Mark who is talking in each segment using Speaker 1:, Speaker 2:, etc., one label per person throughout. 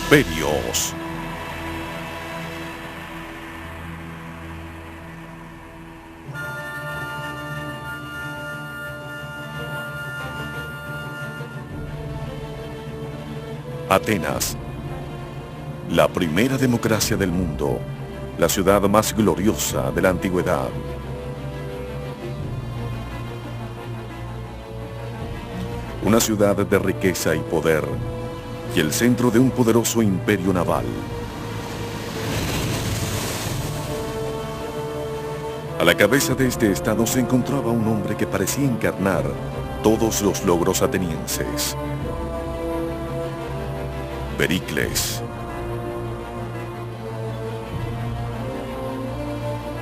Speaker 1: Imperios. Atenas, la primera democracia del mundo, la ciudad más gloriosa de la antigüedad. Una ciudad de riqueza y poder, y el centro de un poderoso imperio naval. A la cabeza de este estado se encontraba un hombre que parecía encarnar todos los logros atenienses. Pericles.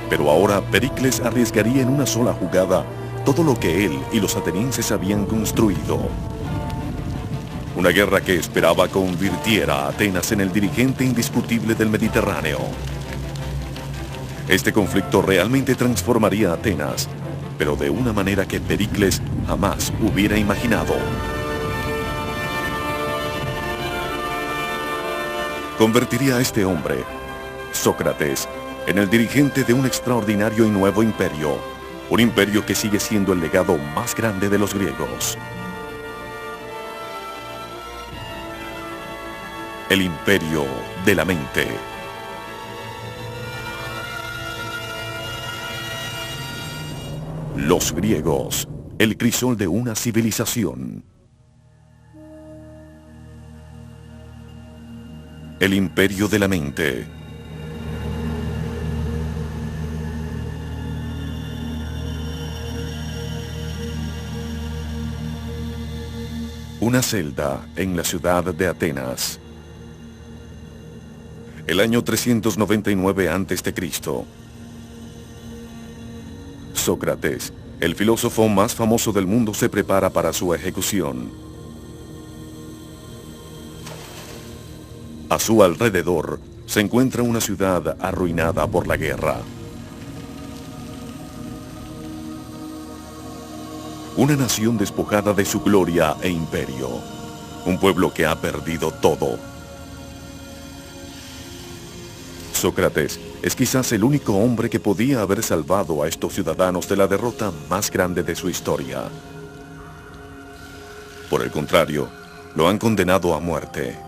Speaker 1: Pero ahora Pericles arriesgaría en una sola jugada todo lo que él y los atenienses habían construido. Una guerra que esperaba convirtiera a Atenas en el dirigente indiscutible del Mediterráneo. Este conflicto realmente transformaría a Atenas, pero de una manera que Pericles jamás hubiera imaginado. Convertiría a este hombre, Sócrates, en el dirigente de un extraordinario y nuevo imperio, un imperio que sigue siendo el legado más grande de los griegos. El imperio de la mente. Los griegos, el crisol de una civilización. El imperio de la mente. Una celda en la ciudad de Atenas. El año 399 a.C. Sócrates, el filósofo más famoso del mundo, se prepara para su ejecución. A su alrededor se encuentra una ciudad arruinada por la guerra. Una nación despojada de su gloria e imperio. Un pueblo que ha perdido todo. Sócrates es quizás el único hombre que podía haber salvado a estos ciudadanos de la derrota más grande de su historia. Por el contrario, lo han condenado a muerte.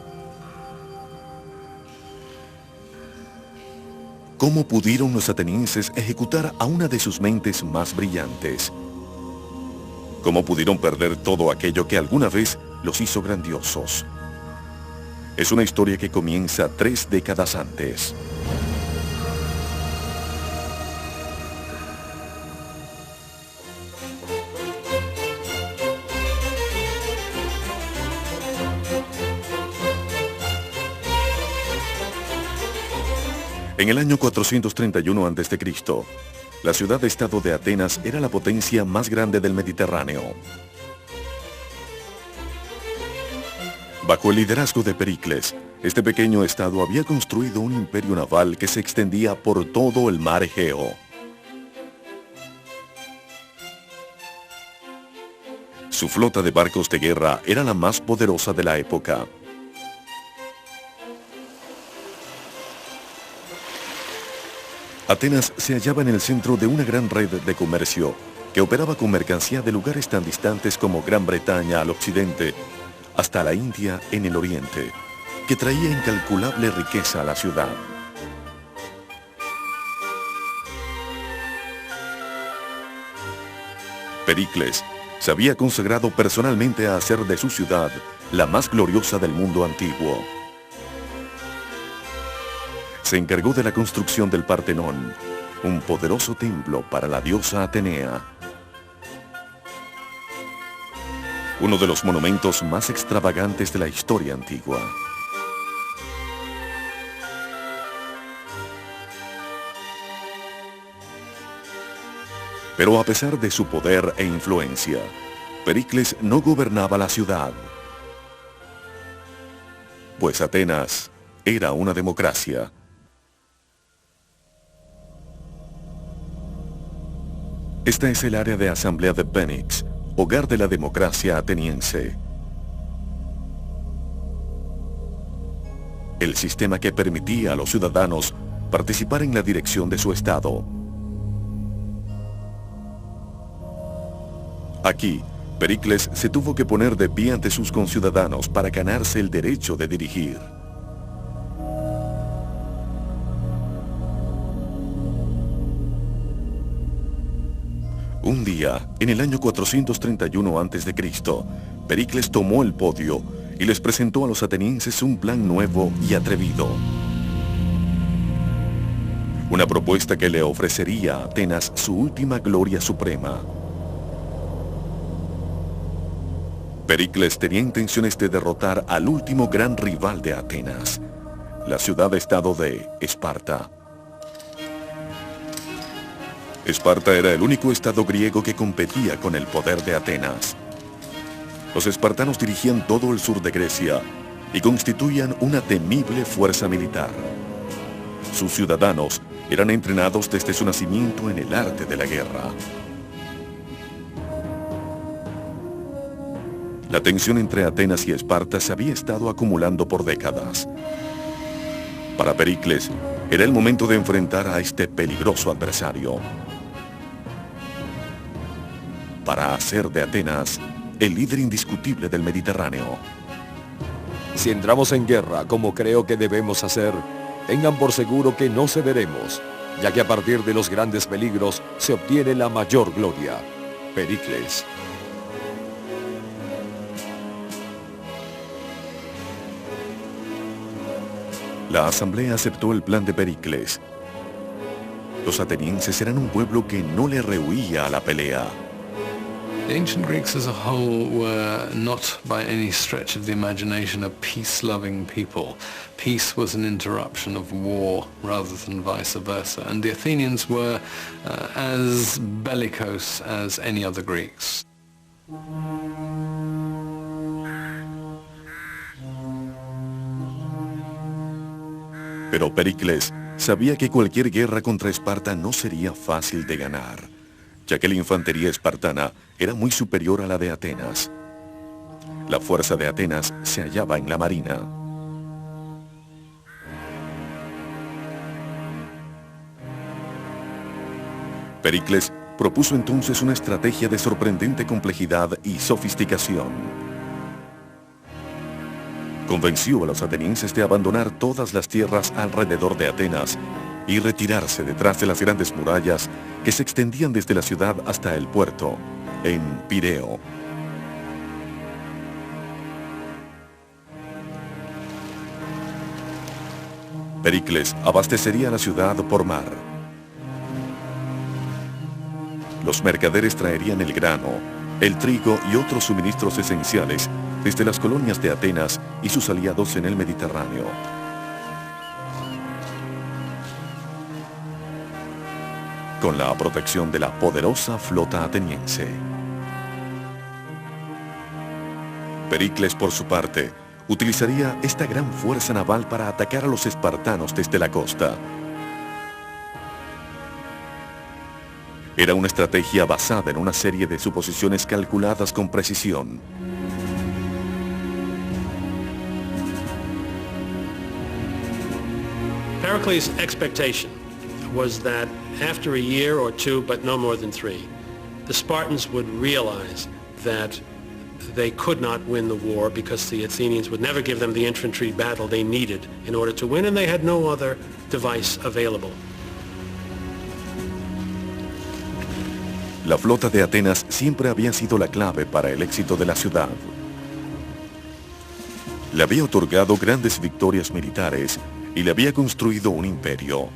Speaker 1: ¿Cómo pudieron los atenienses ejecutar a una de sus mentes más brillantes? ¿Cómo pudieron perder todo aquello que alguna vez los hizo grandiosos? Es una historia que comienza 3 décadas antes. En el año 431 a.C., la ciudad-estado de Atenas era la potencia más grande del Mediterráneo. Bajo el liderazgo de Pericles, este pequeño estado había construido un imperio naval que se extendía por todo el mar Egeo. Su flota de barcos de guerra era la más poderosa de la época. Atenas se hallaba en el centro de una gran red de comercio que operaba con mercancía de lugares tan distantes como Gran Bretaña al occidente hasta la India en el oriente, que traía incalculable riqueza a la ciudad. Pericles se había consagrado personalmente a hacer de su ciudad la más gloriosa del mundo antiguo. Se encargó de la construcción del Partenón, un poderoso templo para la diosa Atenea. Uno de los monumentos más extravagantes de la historia antigua. Pero a pesar de su poder e influencia, Pericles no gobernaba la ciudad, pues Atenas era una democracia. Esta es el área de asamblea de Phoenix, hogar de la democracia ateniense. el sistema que permitía a los ciudadanos participar en la dirección de su estado. Aquí, Pericles se tuvo que poner de pie ante sus conciudadanos para ganarse el derecho de dirigir. Un día, en el año 431 a.C., Pericles tomó el podio y les presentó a los atenienses un plan nuevo y atrevido. Una propuesta que le ofrecería a Atenas su última gloria suprema. Pericles tenía intenciones de derrotar al último gran rival de Atenas, la ciudad-estado de Esparta. Esparta era el único estado griego que competía con el poder de Atenas. Los espartanos dirigían todo el sur de Grecia y constituían una temible fuerza militar. Sus ciudadanos eran entrenados desde su nacimiento en el arte de la guerra. La tensión entre Atenas y Esparta se había estado acumulando por décadas. Para Pericles, era el momento de enfrentar a este peligroso adversario, para hacer de Atenas el líder indiscutible del Mediterráneo.
Speaker 2: Si entramos en guerra, como creo que debemos hacer, tengan por seguro que no cederemos, ya que a partir de los grandes peligros se obtiene la mayor gloria. Pericles.
Speaker 1: La asamblea aceptó el plan de Pericles. Los atenienses eran un pueblo que no le rehuía a la pelea.
Speaker 3: The ancient Greeks as a whole were not by any stretch of the imagination a peace-loving people. Peace was an interruption of war rather than vice versa, and the Athenians were as bellicose as any other Greeks.
Speaker 1: Pero Pericles sabía que cualquier guerra contra Esparta no sería fácil de ganar, ya que la infantería espartana era muy superior a la de Atenas. La fuerza de Atenas se hallaba en la marina. Pericles propuso entonces una estrategia de sorprendente complejidad y sofisticación. Convenció a los atenienses de abandonar todas las tierras alrededor de Atenas y retirarse detrás de las grandes murallas que se extendían desde la ciudad hasta el puerto, en Pireo. Pericles abastecería la ciudad por mar. Los mercaderes traerían el grano, el trigo y otros suministros esenciales desde las colonias de Atenas y sus aliados en el Mediterráneo. Con la protección de la poderosa flota ateniense. Pericles, por su parte, utilizaría esta gran fuerza naval para atacar a los espartanos desde la costa. Era una estrategia basada en una serie de suposiciones calculadas con precisión.
Speaker 4: Pericles' expectation was that after a year or two, but no more than 3, the Spartans would realize that they could not win the war because the Athenians would never give them the infantry battle they needed in order to win, and they had no other device available.
Speaker 1: La flota de Atenas siempre había sido la clave para el éxito de la ciudad. Le había otorgado grandes victorias militares y le había construido un imperio.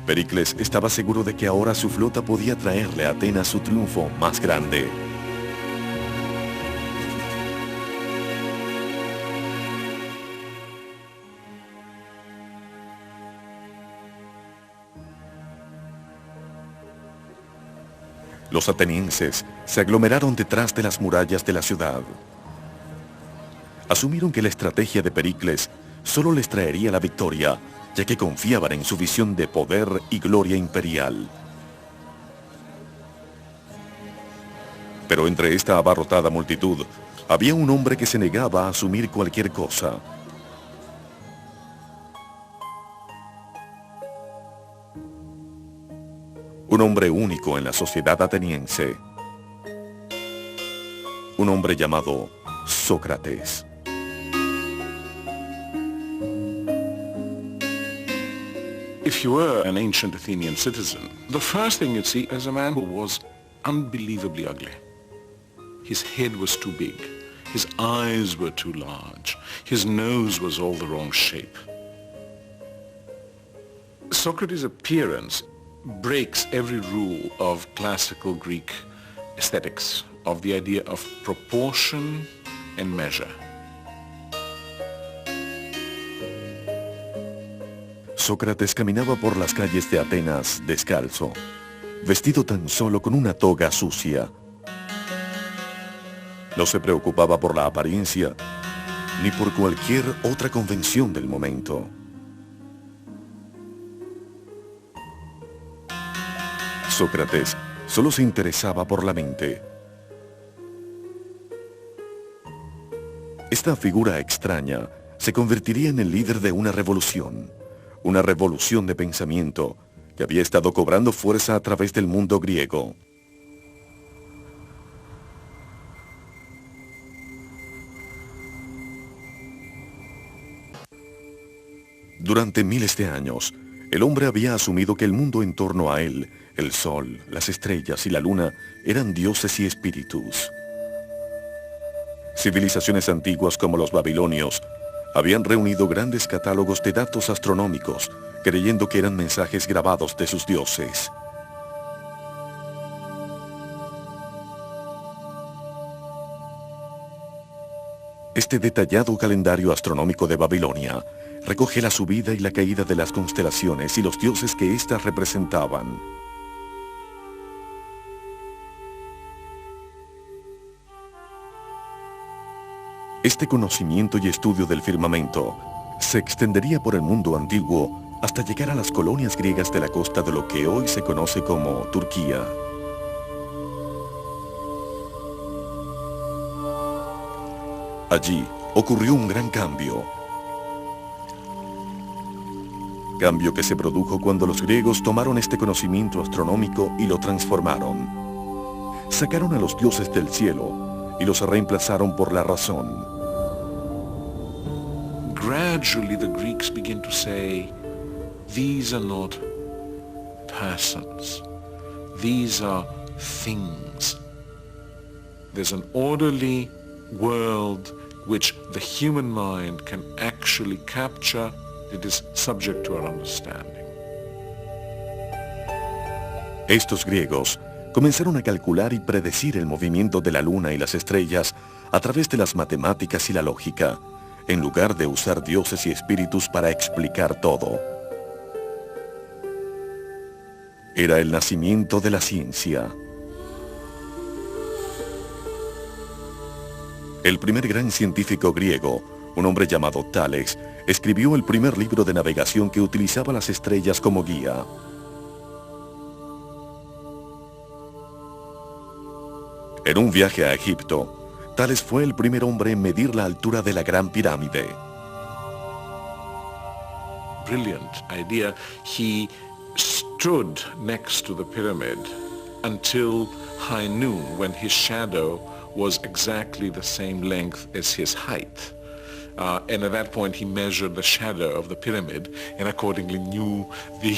Speaker 1: Pericles estaba seguro de que ahora su flota podía traerle a Atenas su triunfo más grande. Los atenienses se aglomeraron detrás de las murallas de la ciudad. Asumieron que la estrategia de Pericles solo les traería la victoria, ya que confiaban en su visión de poder y gloria imperial. Pero entre esta abarrotada multitud, había un hombre que se negaba a asumir cualquier cosa. Un hombre único en la sociedad ateniense. Un hombre llamado Sócrates.
Speaker 5: If you were an ancient Athenian citizen, the first thing you'd see is a man who was unbelievably ugly. His head was too big. His eyes were too large. His nose was all the wrong shape. Socrates' appearance breaks every rule of classical Greek aesthetics, of the idea of proportion and measure.
Speaker 1: Sócrates caminaba por las calles de Atenas descalzo, vestido tan solo con una toga sucia. No se preocupaba por la apariencia, ni por cualquier otra convención del momento. Sócrates solo se interesaba por la mente. Esta figura extraña se convertiría en el líder de una revolución de pensamiento que había estado cobrando fuerza a través del mundo griego. Durante miles de años, el hombre había asumido que el mundo en torno a él, el sol, las estrellas y la luna, eran dioses y espíritus. Civilizaciones antiguas como los babilonios habían reunido grandes catálogos de datos astronómicos, creyendo que eran mensajes grabados de sus dioses. Este detallado calendario astronómico de Babilonia recoge la subida y la caída de las constelaciones y los dioses que éstas representaban. Este conocimiento y estudio del firmamento se extendería por el mundo antiguo hasta llegar a las colonias griegas de la costa de lo que hoy se conoce como Turquía. Allí ocurrió un gran cambio. Cambio que se produjo cuando los griegos tomaron este conocimiento astronómico y lo transformaron. Sacaron a los dioses del cielo y los reemplazaron por la razón.
Speaker 5: Gradually the Greeks begin to say, these are not persons, these are things. There's an orderly world which the human mind can actually capture. It is subject to our understanding.
Speaker 1: Estos griegos comenzaron a calcular y predecir el movimiento de la luna y las estrellas a través de las matemáticas y la lógica, en lugar de usar dioses y espíritus para explicar todo. Era el nacimiento de la ciencia. El primer gran científico griego, un hombre llamado Tales, escribió el primer libro de navegación que utilizaba las estrellas como guía. En un viaje a Egipto, Tales fue el primer hombre en medir la altura de la Gran Pirámide.
Speaker 5: Brilliant idea. He stood next to the pyramid until high noon, when his shadow was exactly the same length as his height. And at that point he measured the shadow of the pyramid and accordingly knew the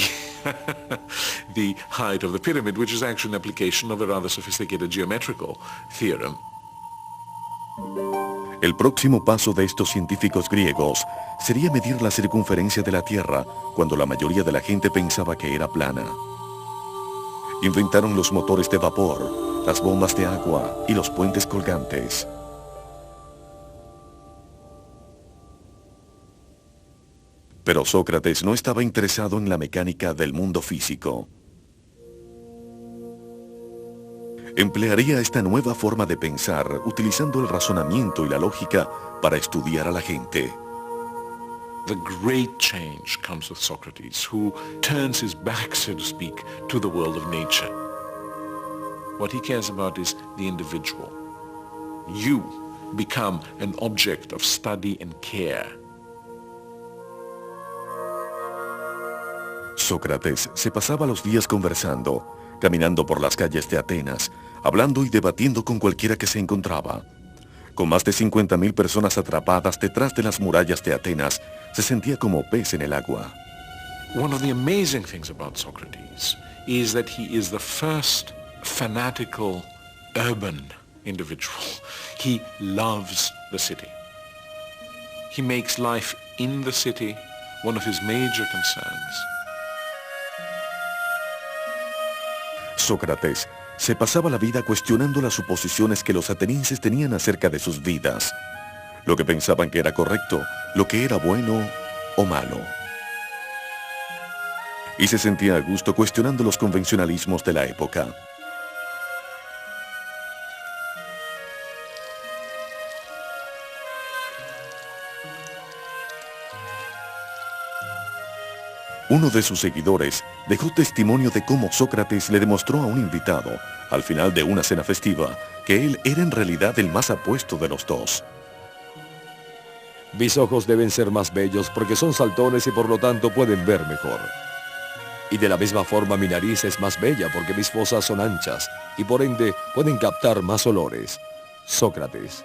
Speaker 5: the height of the pyramid, which is actually an application of a rather sophisticated geometrical theorem.
Speaker 1: El próximo paso de estos científicos griegos sería medir la circunferencia de la Tierra cuando la mayoría de la gente pensaba que era plana. Inventaron los motores de vapor, las bombas de agua y los puentes colgantes. Pero Sócrates no estaba interesado en la mecánica del mundo físico. Emplearía esta nueva forma de pensar utilizando el razonamiento y la lógica para estudiar a la gente.
Speaker 5: The great change comes with Socrates, who turns his back, so to speak, to the world of nature. What he cares about is the individual. You become an object of study and care.
Speaker 1: Sócrates se pasaba los días conversando, caminando por las calles de Atenas, hablando y debatiendo con cualquiera que se encontraba. Con más de 50.000 personas atrapadas detrás de las murallas de Atenas, se sentía como pez en el agua.
Speaker 5: One of the amazing things about Socrates is that he is the first fanatical urban individual. He loves the city. He makes life in the city one of his major concerns.
Speaker 1: Sócrates se pasaba la vida cuestionando las suposiciones que los atenienses tenían acerca de sus vidas, lo que pensaban que era correcto, lo que era bueno o malo. Y se sentía a gusto cuestionando los convencionalismos de la época. Uno de sus seguidores dejó testimonio de cómo Sócrates le demostró a un invitado, al final de una cena festiva, que él era en realidad el más apuesto de los dos.
Speaker 2: Mis ojos deben ser más bellos porque son saltones y por lo tanto pueden ver mejor. Y de la misma forma mi nariz es más bella porque mis fosas son anchas y por ende pueden captar más olores. Sócrates.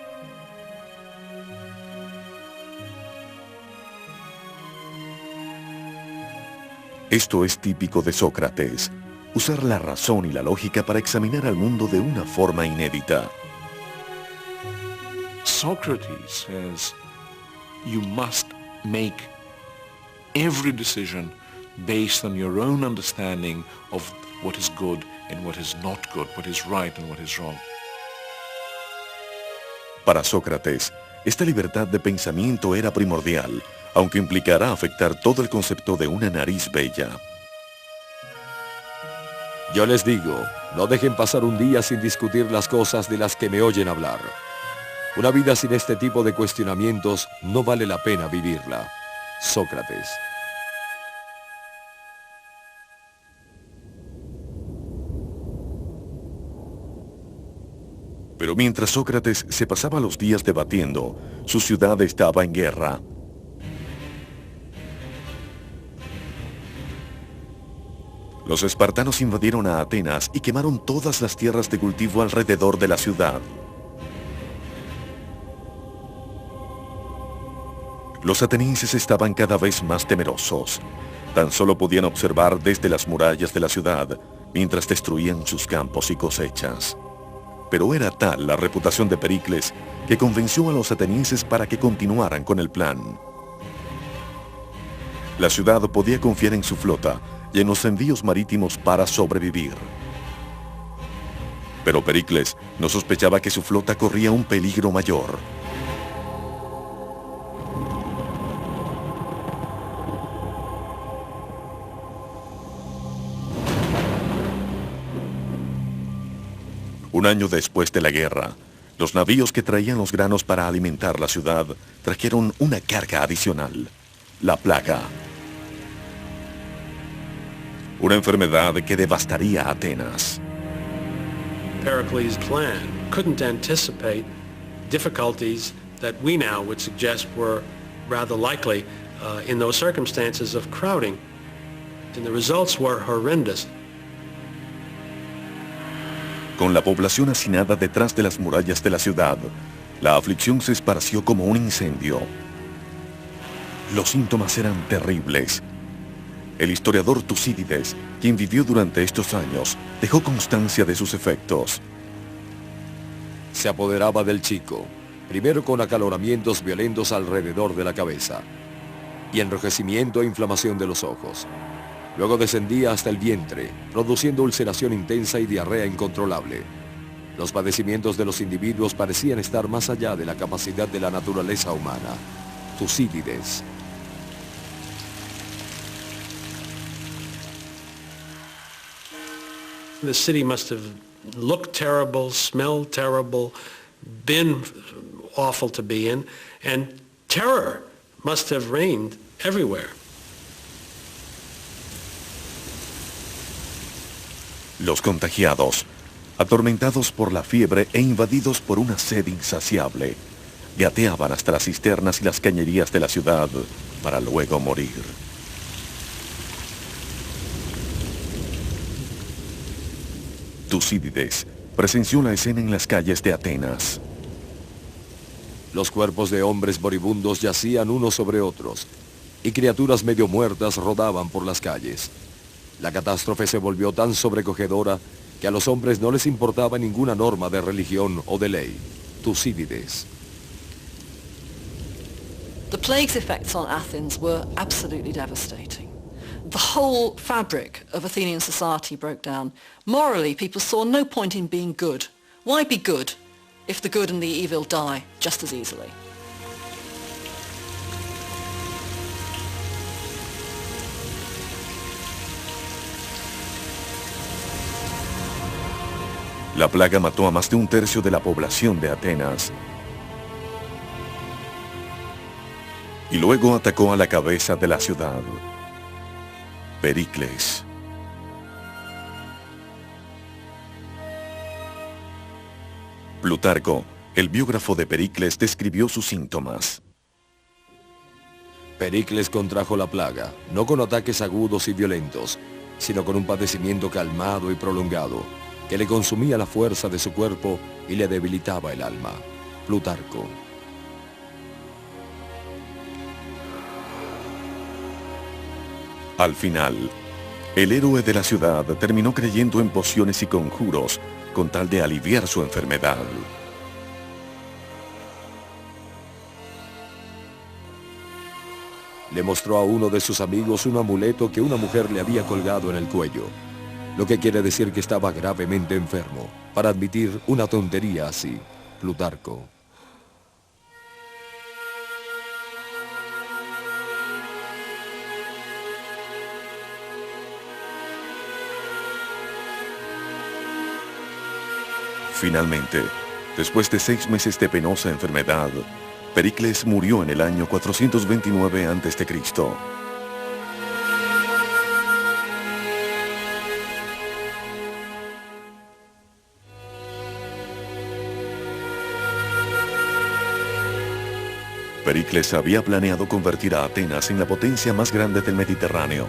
Speaker 1: Esto es típico de Sócrates, usar la razón y la lógica para examinar al mundo de una forma inédita.
Speaker 5: Socrates says, you must make every decision based on your own understanding of what is good and what is not good, what is right and what is wrong.
Speaker 1: Para Sócrates, esta libertad de pensamiento era primordial, aunque implicará afectar todo el concepto de una nariz bella.
Speaker 2: Yo les digo, no dejen pasar un día sin discutir las cosas de las que me oyen hablar. Una vida sin este tipo de cuestionamientos no vale la pena vivirla. Sócrates.
Speaker 1: Pero mientras Sócrates se pasaba los días debatiendo, su ciudad estaba en guerra. Los espartanos invadieron a Atenas y quemaron todas las tierras de cultivo alrededor de la ciudad. Los atenienses estaban cada vez más temerosos. Tan solo podían observar desde las murallas de la ciudad mientras destruían sus campos y cosechas. Pero era tal la reputación de Pericles que convenció a los atenienses para que continuaran con el plan. La ciudad podía confiar en su flota y en los envíos marítimos para sobrevivir. Pero Pericles no sospechaba que su flota corría un peligro mayor. Un año después de la guerra, los navíos que traían los granos para alimentar la ciudad trajeron una carga adicional, la plaga. Una enfermedad que devastaría a Atenas.
Speaker 4: Pericles' plan couldn't anticipate difficulties that we now would suggest were rather likely in those circumstances of crowding. And the results were horrendous.
Speaker 1: Con la población hacinada detrás de las murallas de la ciudad, la aflicción se esparció como un incendio. Los síntomas eran terribles. El historiador Tucídides, quien vivió durante estos años, dejó constancia de sus efectos.
Speaker 2: Se apoderaba del chico, primero con acaloramientos violentos alrededor de la cabeza, y enrojecimiento e inflamación de los ojos. Luego descendía hasta el vientre, produciendo ulceración intensa y diarrea incontrolable. Los padecimientos de los individuos parecían estar más allá de la capacidad de la naturaleza humana. Tucídides.
Speaker 4: The city must have looked terrible, smelled terrible, been awful to be in, and terror must have reigned everywhere.
Speaker 1: Los contagiados, atormentados por la fiebre e invadidos por una sed insaciable, gateaban hasta las cisternas y las cañerías de la ciudad para luego morir. Tucídides presenció la escena en las calles de Atenas.
Speaker 2: Los cuerpos de hombres moribundos yacían unos sobre otros, y criaturas medio muertas rodaban por las calles. La catástrofe se volvió tan sobrecogedora que a los hombres no les importaba ninguna norma de religión o de ley. Tucídides.
Speaker 6: The plague's effects on Athens were absolutely devastating. The whole fabric of Athenian society broke down. Morally, people saw no point in being good. Why be good if the good and the evil die just as easily?
Speaker 1: La plaga mató a más de un tercio de la población de Atenas. Y luego atacó a la cabeza de la ciudad, Pericles. Plutarco, el biógrafo de Pericles, describió sus síntomas.
Speaker 2: Pericles contrajo la plaga, no con ataques agudos y violentos, sino con un padecimiento calmado y prolongado, que le consumía la fuerza de su cuerpo y le debilitaba el alma. Plutarco.
Speaker 1: Al final, el héroe de la ciudad terminó creyendo en pociones y conjuros con tal de aliviar su enfermedad.
Speaker 2: Le mostró a uno de sus amigos un amuleto que una mujer le había colgado en el cuello, lo que quiere decir que estaba gravemente enfermo, para admitir una tontería así. Plutarco.
Speaker 1: Finalmente, después de 6 meses de penosa enfermedad, Pericles murió en el año 429 a.C. Pericles había planeado convertir a Atenas en la potencia más grande del Mediterráneo.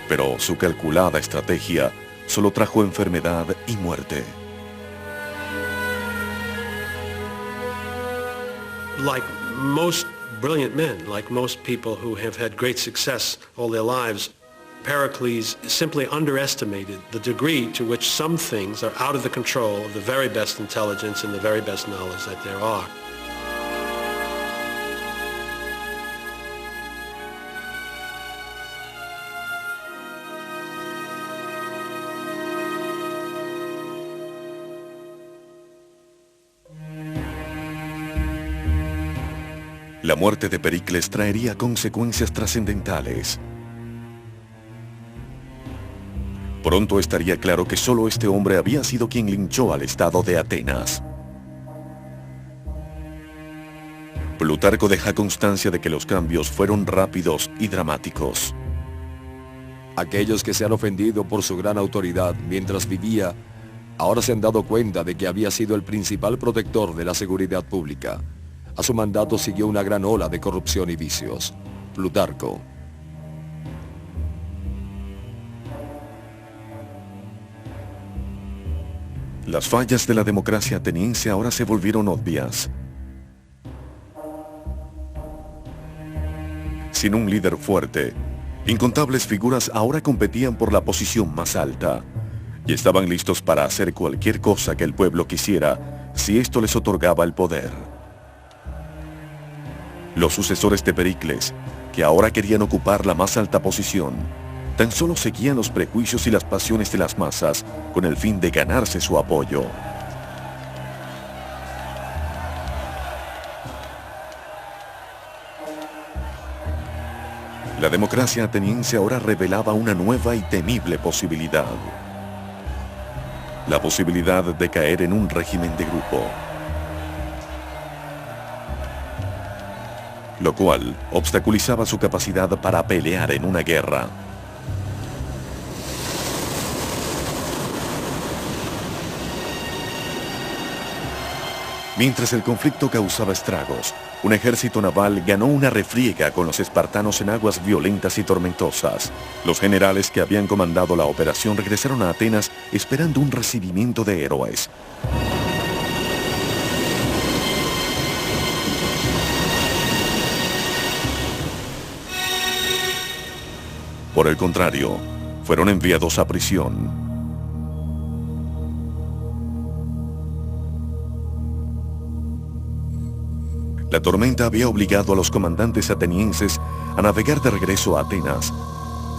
Speaker 1: Pero su calculada estrategia solo trajo enfermedad y muerte.
Speaker 4: Like most brilliant men, like most people who have had great success all their lives, Pericles simply underestimated the degree to which some things are out of the control of the very best intelligence and the very best knowledge that there are.
Speaker 1: La muerte de Pericles traería consecuencias trascendentales. Pronto estaría claro que solo este hombre había sido quien linchó al Estado de Atenas. Plutarco deja constancia de que los cambios fueron rápidos y dramáticos.
Speaker 2: Aquellos que se han ofendido por su gran autoridad mientras vivía, ahora se han dado cuenta de que había sido el principal protector de la seguridad pública. A su mandato siguió una gran ola de corrupción y vicios. Plutarco.
Speaker 1: Las fallas de la democracia ateniense ahora se volvieron obvias. Sin un líder fuerte, incontables figuras ahora competían por la posición más alta y estaban listos para hacer cualquier cosa que el pueblo quisiera si esto les otorgaba el poder. Los sucesores de Pericles, que ahora querían ocupar la más alta posición, tan solo seguían los prejuicios y las pasiones de las masas con el fin de ganarse su apoyo. La democracia ateniense ahora revelaba una nueva y temible posibilidad. La posibilidad de caer en un régimen de grupo, lo cual obstaculizaba su capacidad para pelear en una guerra. Mientras el conflicto causaba estragos, un ejército naval ganó una refriega con los espartanos en aguas violentas y tormentosas. Los generales que habían comandado la operación regresaron a Atenas esperando un recibimiento de héroes. Por el contrario, fueron enviados a prisión. La tormenta había obligado a los comandantes atenienses a navegar de regreso a Atenas,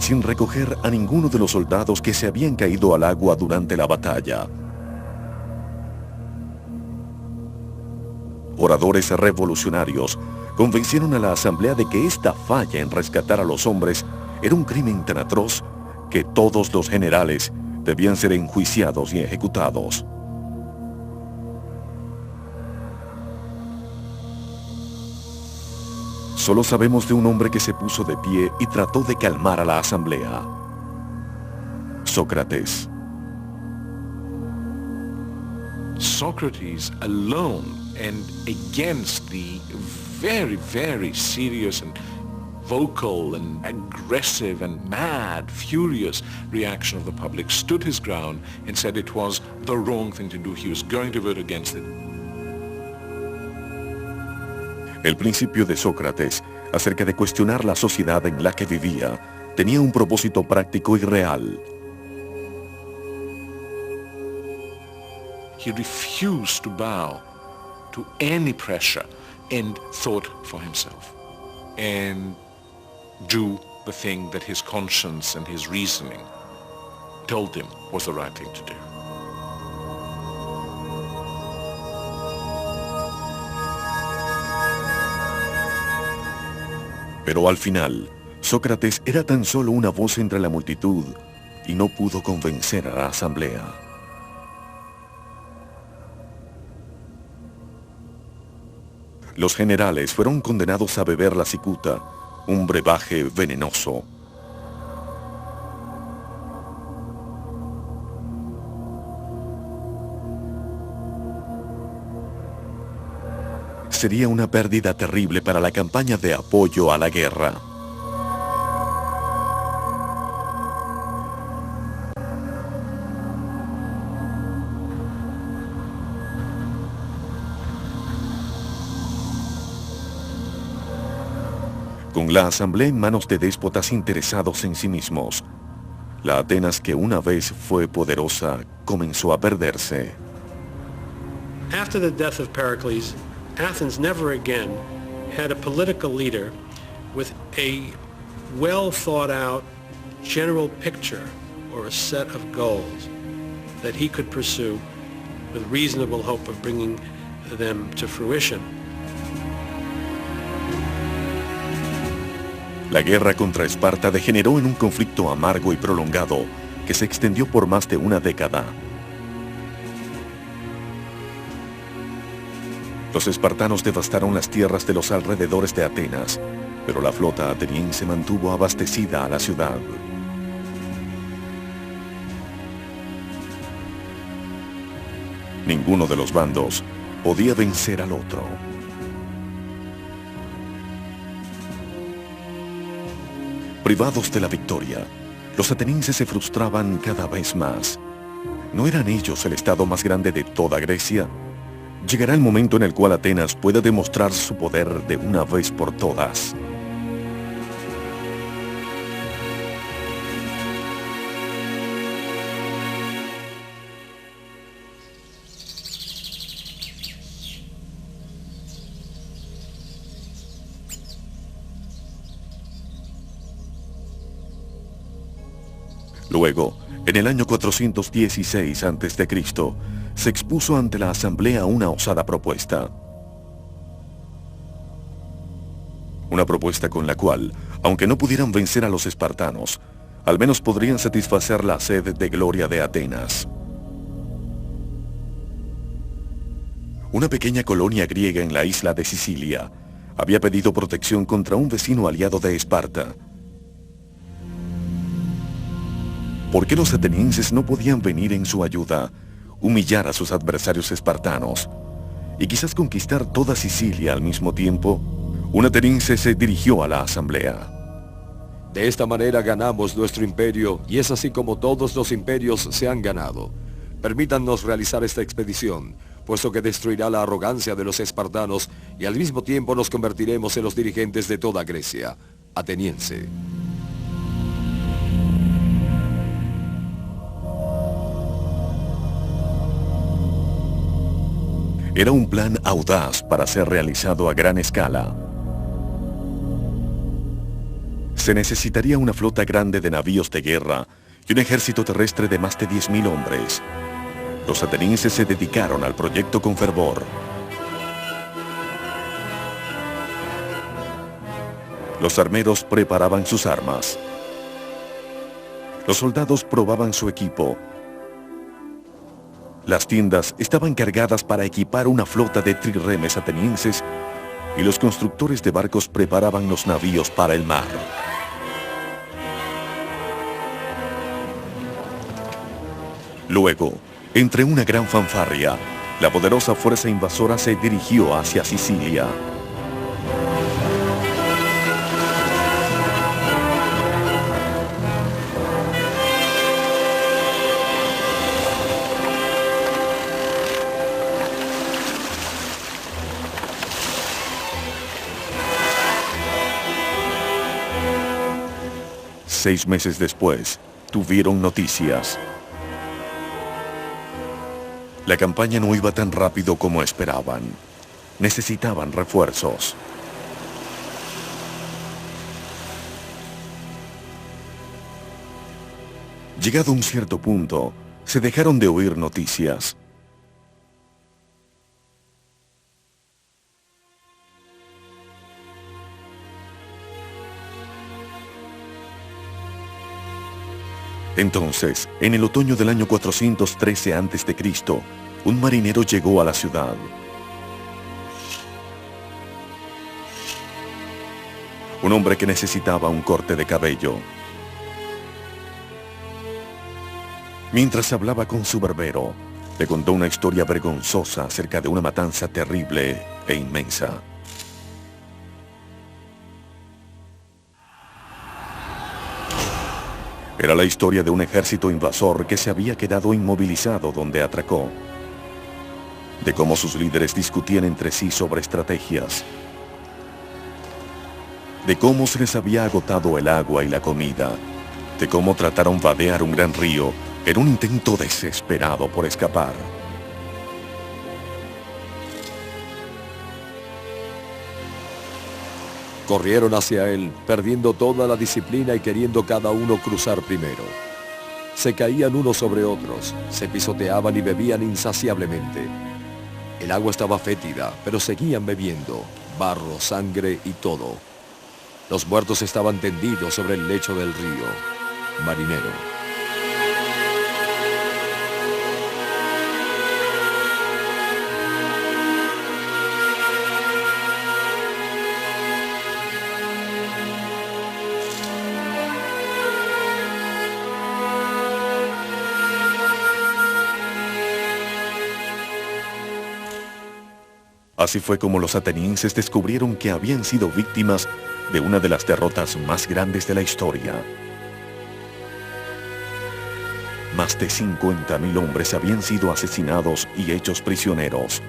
Speaker 1: sin recoger a ninguno de los soldados que se habían caído al agua durante la batalla. Oradores revolucionarios convencieron a la asamblea de que esta falla en rescatar a los hombres era un crimen tan atroz que todos los generales debían ser enjuiciados y ejecutados. Solo sabemos de un hombre que se puso de pie y trató de calmar a la asamblea: Sócrates.
Speaker 5: Socrates alone, and against the very, very serious and vocal and aggressive and mad, furious reaction of the public, stood his ground and said it was the wrong thing to do. He was going to vote against it.
Speaker 1: El principio de Sócrates acerca de cuestionar la sociedad en la que vivía tenía un propósito práctico y real.
Speaker 5: He refused to bow to any pressure and thought for himself and do the thing that his conscience and his reasoning told him was the right thing to do.
Speaker 1: Pero al final, Sócrates era tan solo una voz entre la multitud y no pudo convencer a la asamblea. Los generales fueron condenados a beber la cicuta, un brebaje venenoso. Sería una pérdida terrible para la campaña de apoyo a la guerra. Con la asamblea en manos de déspotas interesados en sí mismos, la Atenas que una vez fue poderosa comenzó a perderse.
Speaker 4: After the death of Pericles, Athens never again had a political leader with a well-thought-out general picture or a set of goals that he could pursue with reasonable hope of bringing them to fruition.
Speaker 1: La guerra contra Esparta degeneró en un conflicto amargo y prolongado que se extendió por más de una década. Los espartanos devastaron las tierras de los alrededores de Atenas, pero la flota ateniense mantuvo abastecida a la ciudad. Ninguno de los bandos podía vencer al otro. Privados de la victoria, los atenienses se frustraban cada vez más. ¿No eran ellos el estado más grande de toda Grecia? Llegará el momento en el cual Atenas pueda demostrar su poder de una vez por todas. Luego, en el año 416 a.C., se expuso ante la asamblea una osada propuesta. Una propuesta con la cual, aunque no pudieran vencer a los espartanos, al menos podrían satisfacer la sed de gloria de Atenas. Una pequeña colonia griega en la isla de Sicilia había pedido protección contra un vecino aliado de Esparta. ¿Por qué los atenienses no podían venir en su ayuda, humillar a sus adversarios espartanos y quizás conquistar toda Sicilia al mismo tiempo, un ateniense se dirigió a la asamblea.
Speaker 2: De esta manera ganamos nuestro imperio y es así como todos los imperios se han ganado. Permítannos realizar esta expedición, puesto que destruirá la arrogancia de los espartanos y al mismo tiempo nos convertiremos en los dirigentes de toda Grecia, ateniense.
Speaker 1: Era un plan audaz para ser realizado a gran escala. Se necesitaría una flota grande de navíos de guerra y un ejército terrestre de más de 10.000 hombres. Los atenienses se dedicaron al proyecto con fervor. Los armeros preparaban sus armas. Los soldados probaban su equipo. Las tiendas estaban cargadas para equipar una flota de trirremes atenienses y los constructores de barcos preparaban los navíos para el mar. Luego, entre una gran fanfarria, la poderosa fuerza invasora se dirigió hacia Sicilia. Seis meses después, tuvieron noticias. La campaña no iba tan rápido como esperaban. Necesitaban refuerzos. Llegado a un cierto punto, se dejaron de oír noticias. Entonces, en el otoño del año 413 a.C., un marinero llegó a la ciudad. Un hombre que necesitaba un corte de cabello. Mientras hablaba con su barbero, le contó una historia vergonzosa acerca de una matanza terrible e inmensa. Era la historia de un ejército invasor que se había quedado inmovilizado donde atracó. De cómo sus líderes discutían entre sí sobre estrategias. De cómo se les había agotado el agua y la comida. De cómo trataron vadear un gran río en un intento desesperado por escapar.
Speaker 2: Corrieron hacia él, perdiendo toda la disciplina y queriendo cada uno cruzar primero. Se caían unos sobre otros, se pisoteaban y bebían insaciablemente. El agua estaba fétida, pero seguían bebiendo, barro, sangre y todo. Los muertos estaban tendidos sobre el lecho del río. Marinero.
Speaker 1: Así fue como los atenienses descubrieron que habían sido víctimas de una de las derrotas más grandes de la historia. Más de 50.000 hombres habían sido asesinados y hechos prisioneros.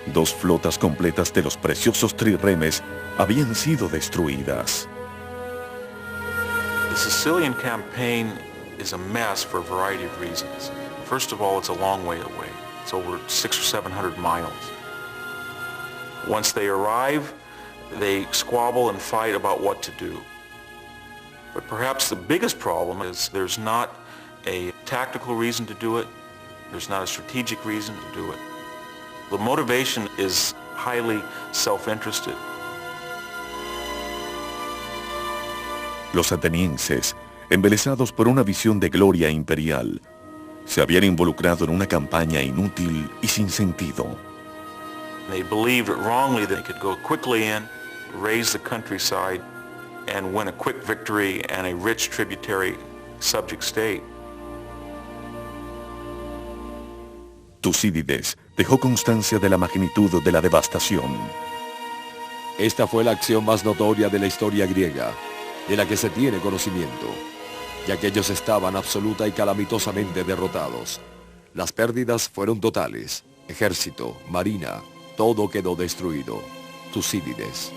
Speaker 1: 2 flotas completas de los preciosos trirremes habían sido destruidas.
Speaker 7: The Sicilian campaign is a mess for a variety of reasons. First of all, it's a long way away. It's over 600 or 700 miles. Once they arrive, they squabble and fight about what to do. But perhaps the biggest problem is there's not a tactical reason to do it. There's not a strategic reason to do it. The motivation is highly self-interested.
Speaker 1: Los atenienses, embelesados por una visión de gloria imperial, se habían involucrado en una campaña inútil y sin sentido.
Speaker 7: They believed wrongly that they could go quickly in, raise the countryside, and win a quick victory and a rich tributary subject state.
Speaker 1: Tucídides dejó constancia de la magnitud de la devastación.
Speaker 2: Esta fue la acción más notoria de la historia griega, de la que se tiene conocimiento, ya que ellos estaban absoluta y calamitosamente derrotados. Las pérdidas fueron totales. Ejército, marina, todo quedó destruido. Tucídides.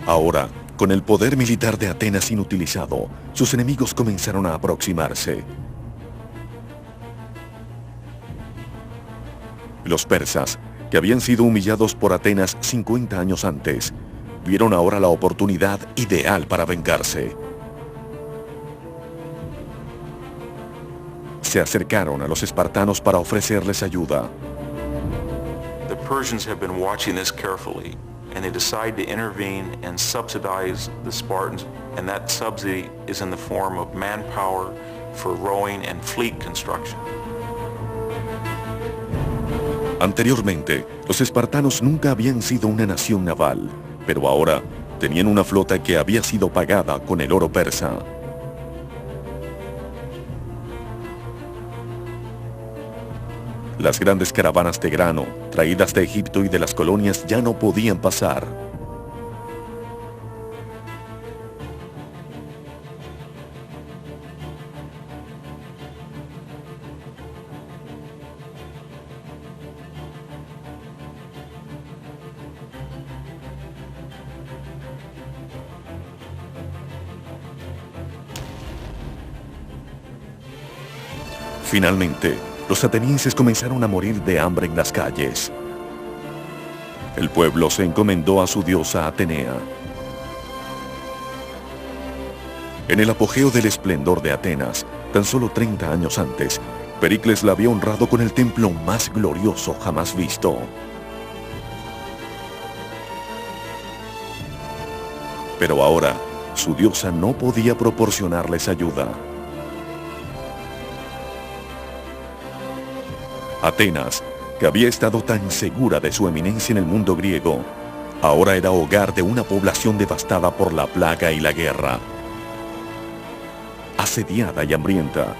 Speaker 1: Ahora, con el poder militar de Atenas inutilizado, sus enemigos comenzaron a aproximarse. Los persas, que habían sido humillados por Atenas 50 años antes, vieron ahora la oportunidad ideal para vengarse. Se acercaron a los espartanos para ofrecerles ayuda.
Speaker 7: The Persians have been watching this carefully, and they decide to intervene and subsidize the Spartans, and that subsidy is in the form of manpower for rowing and fleet construction.
Speaker 1: Anteriormente, los espartanos nunca habían sido una nación naval, pero ahora tenían una flota que había sido pagada con el oro persa. Las grandes caravanas de grano, traídas de Egipto y de las colonias, ya no podían pasar. Finalmente, los atenienses comenzaron a morir de hambre en las calles. El pueblo se encomendó a su diosa Atenea. En el apogeo del esplendor de Atenas, tan solo 30 años antes, Pericles la había honrado con el templo más glorioso jamás visto. Pero ahora, su diosa no podía proporcionarles ayuda. Atenas, que había estado tan segura de su eminencia en el mundo griego, ahora era hogar de una población devastada por la plaga y la guerra, asediada y hambrienta.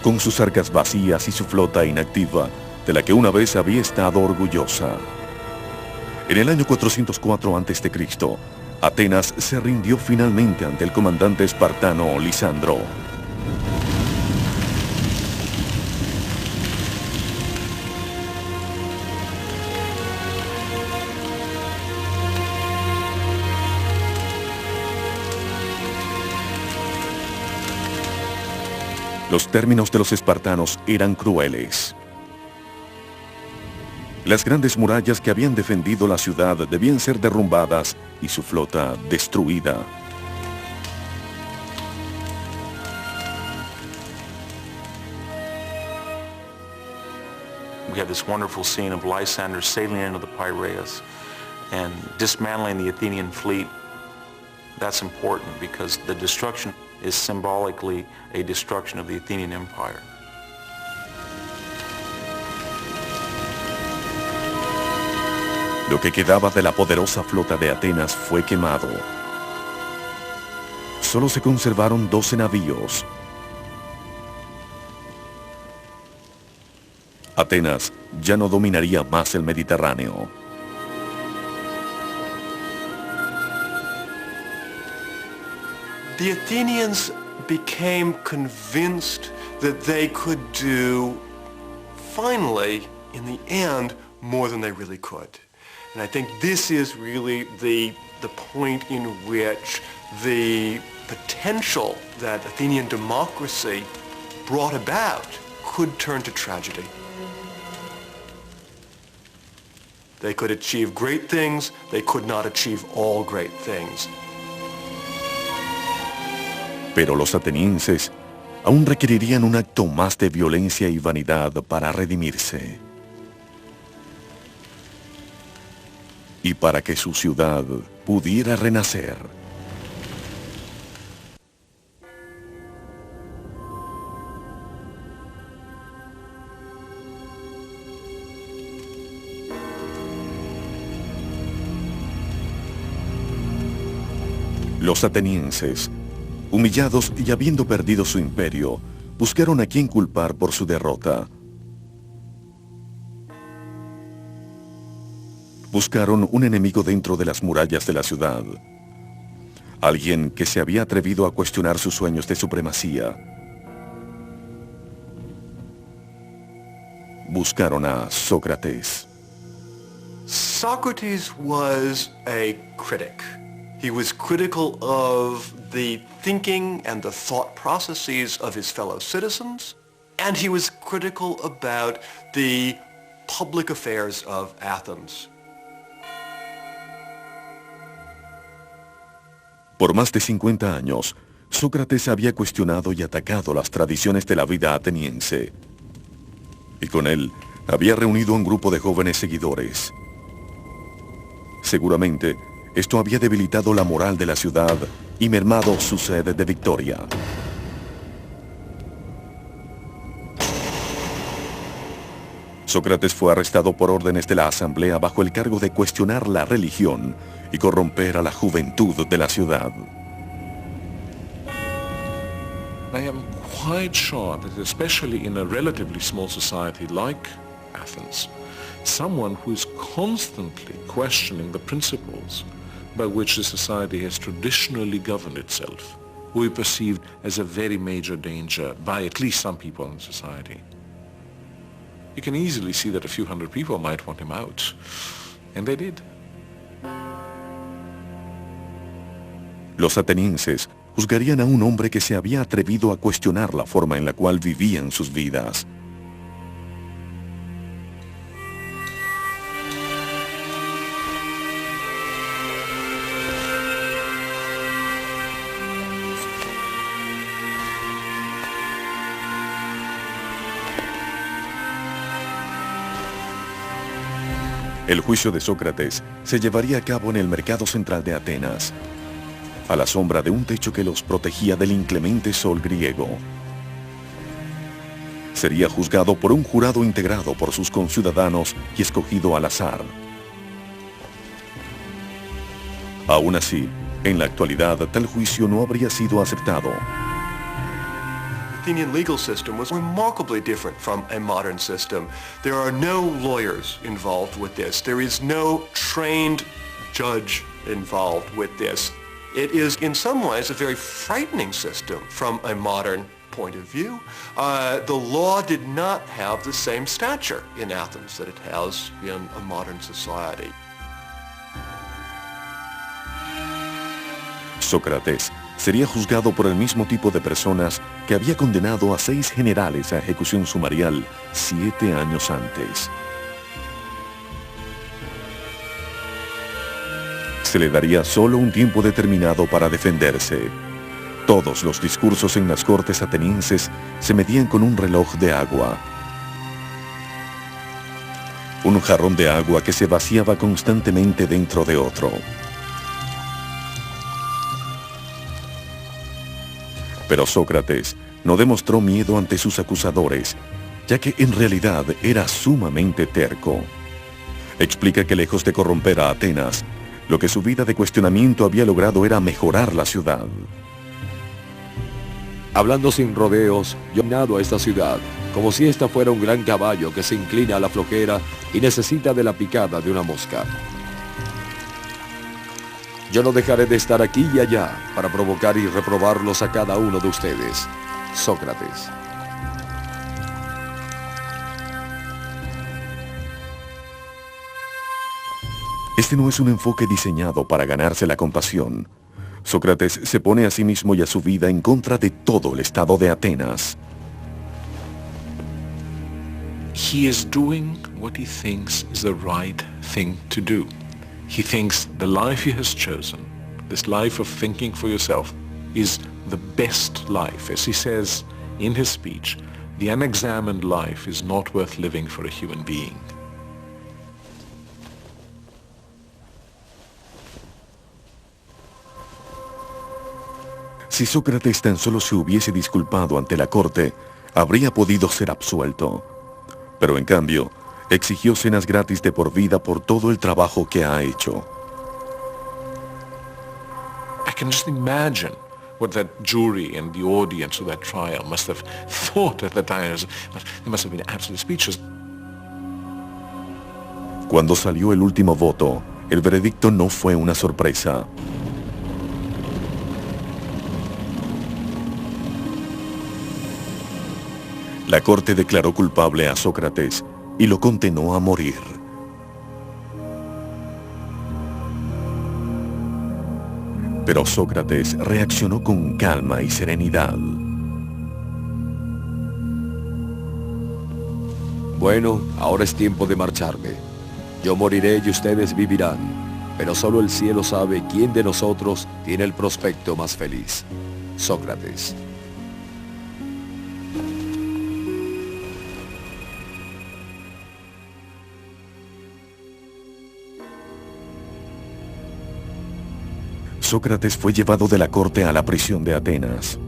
Speaker 1: Con sus arcas vacías y su flota inactiva, de la que una vez había estado orgullosa. En el año 404 a.C., Atenas se rindió finalmente ante el comandante espartano Lisandro. Los términos de los espartanos eran crueles. Las grandes murallas que habían defendido la ciudad debían ser derrumbadas y su flota destruida.
Speaker 7: We have this wonderful scene of Lysander sailing into the Piraeus and dismantling the Athenian fleet. That's important because the destruction is symbolically a destruction of the Athenian Empire.
Speaker 1: Lo que quedaba de la poderosa flota de Atenas fue quemado. Solo se conservaron 12 navíos. Atenas ya no dominaría más el Mediterráneo.
Speaker 8: The Athenians became convinced that they could do, finally, in the end, more than they really could. And I think this is really the point in which the potential that Athenian democracy brought about could turn to tragedy. They could achieve great things, they could not achieve all great things.
Speaker 1: Pero los atenienses aún requerirían un acto más de violencia y vanidad para redimirse. Y para que su ciudad pudiera renacer. Los atenienses, humillados y habiendo perdido su imperio, buscaron a quien culpar por su derrota. Buscaron un enemigo dentro de las murallas de la ciudad. Alguien que se había atrevido a cuestionar sus sueños de supremacía. Buscaron a Sócrates.
Speaker 8: Socrates was a critic. He was critical of the thinking and the thought processes of his fellow citizens, and he was critical about the public affairs of Athens.
Speaker 1: Por más de 50 años, Sócrates había cuestionado y atacado las tradiciones de la vida ateniense. Y con él había reunido un grupo de jóvenes seguidores. Seguramente, esto había debilitado la moral de la ciudad y mermado su sed de victoria. Sócrates fue arrestado por órdenes de la asamblea bajo el cargo de cuestionar la religión y corromper a la juventud de la ciudad.
Speaker 5: I am quite sure that especially in a relatively small society like Athens, someone who is constantly questioning the principles by which the society has traditionally governed itself will be perceived as a very major danger by at least some people in society. You can easily see that a few hundred people might want him out, and they did.
Speaker 1: Los atenienses juzgarían a un hombre que se había atrevido a cuestionar la forma en la cual vivían sus vidas. El juicio de Sócrates se llevaría a cabo en el mercado central de Atenas, a la sombra de un techo que los protegía del inclemente sol griego. Sería juzgado por un jurado integrado por sus conciudadanos y escogido al azar. Aún así, en la actualidad, tal juicio no habría sido aceptado.
Speaker 8: The Athenian legal system was remarkably different from a modern system. There are no lawyers involved with this. There is no trained judge involved with this. It is in some ways a very frightening system from a modern point of view. The law did not have the same stature in Athens that it has in a modern society.
Speaker 1: Sócrates sería juzgado por el mismo tipo de personas que había condenado a 6 generales a ejecución sumarial 7 años antes. Se le daría solo un tiempo determinado para defenderse. Todos los discursos en las cortes atenienses se medían con un reloj de agua. Un jarrón de agua que se vaciaba constantemente dentro de otro. Pero Sócrates no demostró miedo ante sus acusadores, ya que en realidad era sumamente terco. Explica que lejos de corromper a Atenas, lo que su vida de cuestionamiento había logrado era mejorar la ciudad.
Speaker 2: Hablando sin rodeos, yo he ganado a esta ciudad, como si esta fuera un gran caballo que se inclina a la flojera y necesita de la picada de una mosca. Yo no dejaré de estar aquí y allá para provocar y reprobarlos a cada uno de ustedes. Sócrates.
Speaker 1: Este no es un enfoque diseñado para ganarse la compasión. Sócrates se pone a sí mismo y a su vida en contra de todo el estado de Atenas.
Speaker 5: He is doing what he thinks is the right thing to do. He thinks the life he has chosen, this life of thinking for yourself, is the best life. As he says in his speech, the unexamined life is not worth living for a human being.
Speaker 1: Si Sócrates tan solo se hubiese disculpado ante la corte, habría podido ser absuelto. Pero en cambio, exigió cenas gratis de por vida por todo el trabajo que ha hecho.
Speaker 5: can just imagine what that jury and the audience of that trial must have thought at the time. They must have been absolutely speechless.
Speaker 1: Cuando salió el último voto, el veredicto no fue una sorpresa. La corte declaró culpable a Sócrates y lo condenó a morir. Pero Sócrates reaccionó con calma y serenidad.
Speaker 2: Bueno, ahora es tiempo de marcharme. Yo moriré y ustedes vivirán, pero solo el cielo sabe quién de nosotros tiene el prospecto más feliz. Sócrates.
Speaker 1: Sócrates fue llevado de la corte a la prisión de Atenas.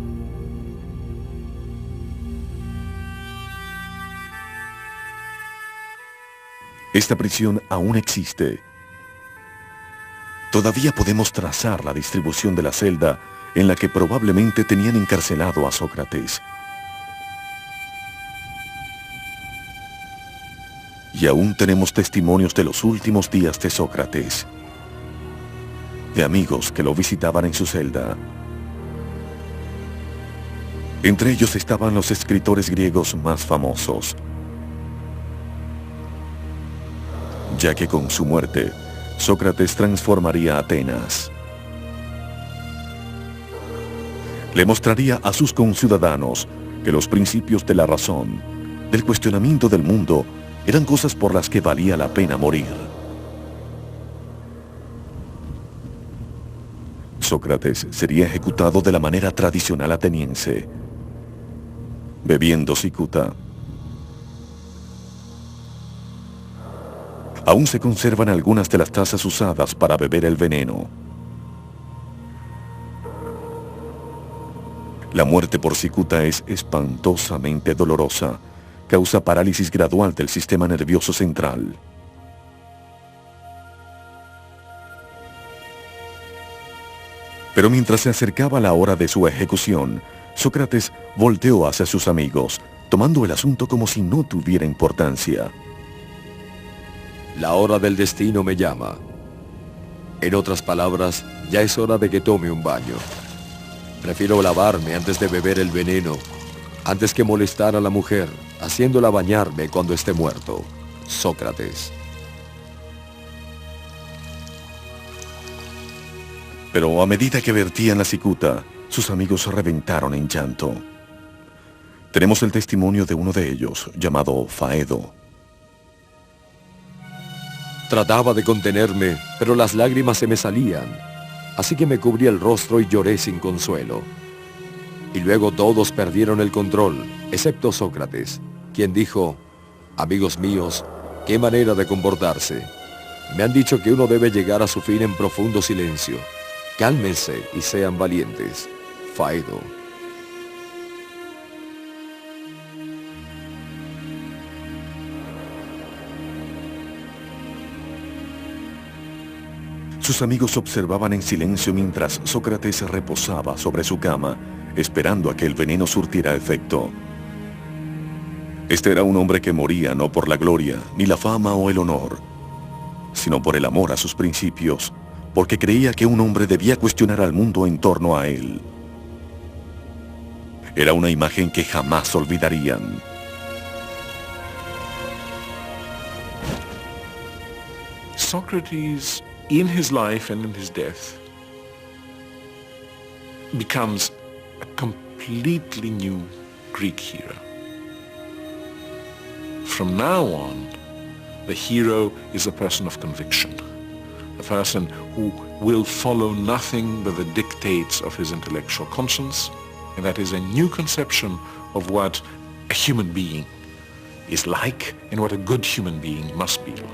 Speaker 1: Esta prisión aún existe. Todavía podemos trazar la distribución de la celda en la que probablemente tenían encarcelado a Sócrates. Y aún tenemos testimonios de los últimos días de Sócrates, de amigos que lo visitaban en su celda. Entre ellos estaban los escritores griegos más famosos, ya que con su muerte, Sócrates transformaría Atenas. Le mostraría a sus conciudadanos que los principios de la razón, del cuestionamiento del mundo, eran cosas por las que valía la pena morir. Sócrates sería ejecutado de la manera tradicional ateniense, bebiendo cicuta. Aún se conservan algunas de las tazas usadas para beber el veneno. La muerte por cicuta es espantosamente dolorosa. Causa parálisis gradual del sistema nervioso central. Pero mientras se acercaba la hora de su ejecución, Sócrates volteó hacia sus amigos, tomando el asunto como si no tuviera importancia.
Speaker 2: La hora del destino me llama. En otras palabras, ya es hora de que tome un baño. Prefiero lavarme antes de beber el veneno, antes que molestar a la mujer, haciéndola bañarme cuando esté muerto. Sócrates.
Speaker 1: Pero a medida que vertían la cicuta, sus amigos reventaron en llanto. Tenemos el testimonio de uno de ellos, llamado Faedo.
Speaker 2: Trataba de contenerme, pero las lágrimas se me salían, así que me cubrí el rostro y lloré sin consuelo. Y luego todos perdieron el control, excepto Sócrates, quien dijo: amigos míos, qué manera de comportarse. Me han dicho que uno debe llegar a su fin en profundo silencio. Cálmense y sean valientes. Faedo.
Speaker 1: Sus amigos observaban en silencio mientras Sócrates reposaba sobre su cama, esperando a que el veneno surtiera efecto. Este era un hombre que moría no por la gloria, ni la fama o el honor, sino por el amor a sus principios, porque creía que un hombre debía cuestionar al mundo en torno a él. Era una imagen que jamás olvidarían.
Speaker 5: Socrates, in his life and in his death, becomes a completely new Greek hero. From now on, the hero is a person of conviction, a person who will follow nothing but the dictates of his intellectual conscience, and that is a new conception of what a human being is like and what a good human being must be like.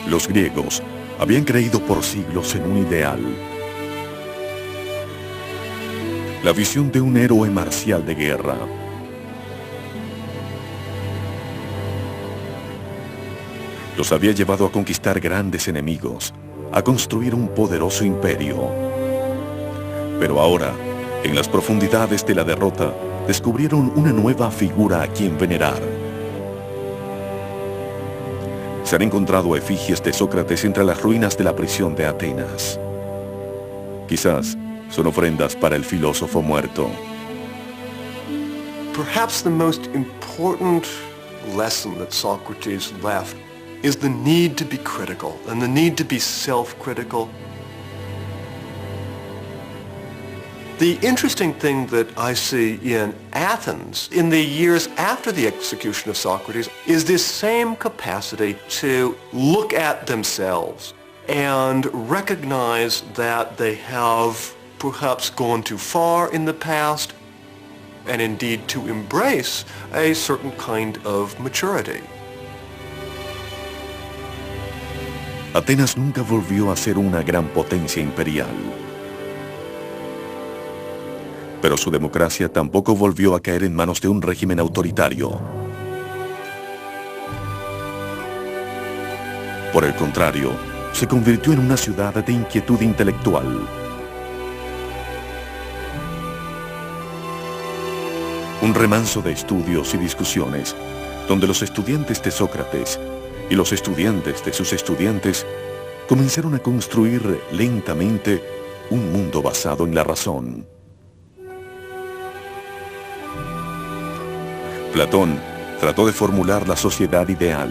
Speaker 1: Los griegos habían creído por siglos en un ideal. La visión de un héroe marcial de guerra. Los había llevado a conquistar grandes enemigos, a construir un poderoso imperio. Pero ahora, en las profundidades de la derrota, descubrieron una nueva figura a quien venerar. Se han encontrado efigies de Sócrates entre las ruinas de la prisión de Atenas. Quizás son ofrendas para el filósofo muerto.
Speaker 8: Perhaps the most important lesson that Socrates left is the need to be critical and the need to be self-critical. The interesting thing that I see in Athens in the years after the execution of Socrates is this same capacity to look at themselves and recognize that they have perhaps gone too far in the past, and indeed to embrace a certain kind of maturity.
Speaker 1: Atenas nunca volvió a ser una gran potencia imperial. Pero su democracia tampoco volvió a caer en manos de un régimen autoritario. Por el contrario, se convirtió en una ciudad de inquietud intelectual. Un remanso de estudios y discusiones, donde los estudiantes de Sócrates y los estudiantes de sus estudiantes comenzaron a construir lentamente un mundo basado en la razón. Platón trató de formular la sociedad ideal.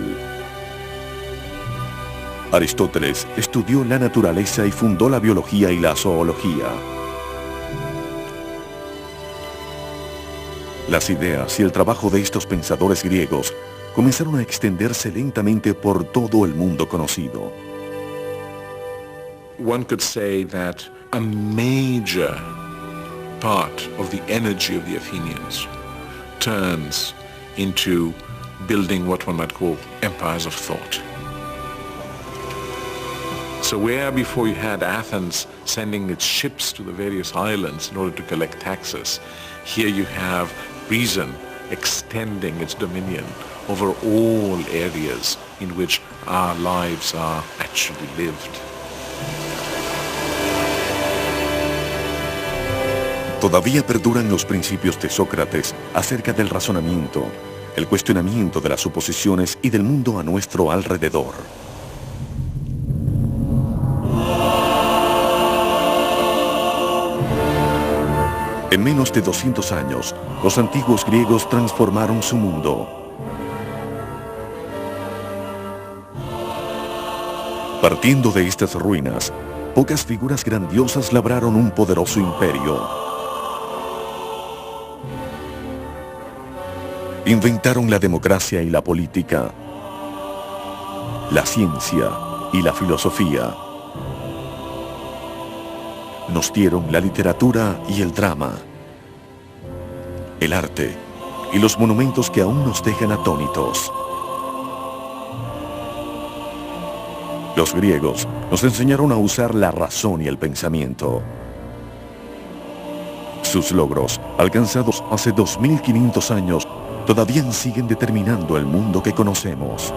Speaker 1: Aristóteles estudió la naturaleza y fundó la biología y la zoología. Las ideas y el trabajo de estos pensadores griegos comenzaron a extenderse lentamente por todo el mundo conocido.
Speaker 5: One could say that a major part of the energy of the Athenians turns into building what one might call empires of thought. So where before you had Athens sending its ships to the various islands in order to collect taxes, here you have reason extending its dominion over all areas in which our lives are actually lived.
Speaker 1: Todavía perduran los principios de Sócrates acerca del razonamiento, el cuestionamiento de las suposiciones y del mundo a nuestro alrededor. En menos de 200 años, los antiguos griegos transformaron su mundo. Partiendo de estas ruinas, pocas figuras grandiosas labraron un poderoso imperio. Inventaron la democracia y la política, la ciencia y la filosofía. Nos dieron la literatura y el drama, el arte y los monumentos que aún nos dejan atónitos. Los griegos nos enseñaron a usar la razón y el pensamiento. Sus logros, alcanzados hace 2500 años, todavía siguen determinando el mundo que conocemos.